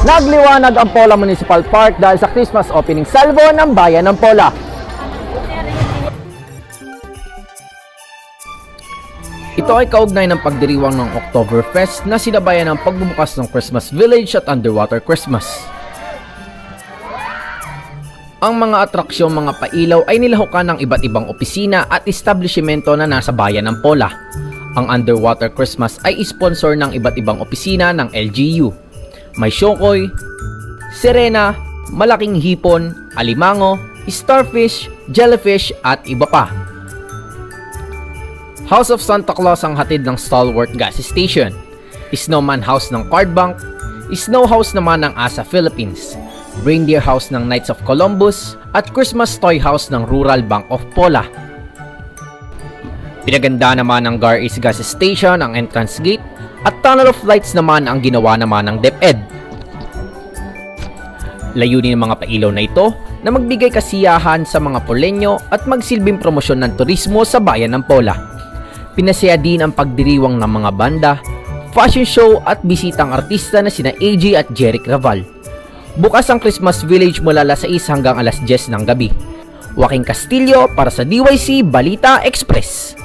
Nagliwanag ang Pola Municipal Park dahil sa Christmas opening salvo ng Bayan ng Pola. Ito ay kaugnay ng pagdiriwang ng Oktoberfest na sinabayan ng pagbubukas ng Christmas Village at Underwater Christmas. Ang mga atraksyong mga pailaw ay nilahukan ng iba't ibang opisina at establishmento na nasa Bayan ng Pola. Ang Underwater Christmas ay sponsor ng iba't ibang opisina ng LGU. May Shokoy, Sirena, Malaking Hipon, Alimango, Starfish, Jellyfish at iba pa. House of Santa Claus ang hatid ng Stalwart Gas Station. Snowman House ng Card Bank, Snow House naman ng ASA Philippines, Reindeer House ng Knights of Columbus at Christmas Toy House ng Rural Bank of Pola. Pinaganda naman ng Gar East Gas Station ang entrance gate at tunnel of lights naman ang ginawa naman ng DepEd. Layunin ng mga pailaw na ito na magbigay kasiyahan sa mga Polenyo at magsilbing promosyon ng turismo sa Bayan ng Pola. Pinasaya din ang pagdiriwang ng mga banda, fashion show at bisitang artista na sina AJ at Jeric Raval. Bukas ang Christmas Village mula alas 6 hanggang alas 10 ng gabi. Joaquin Castillo para sa DYC Balita Express.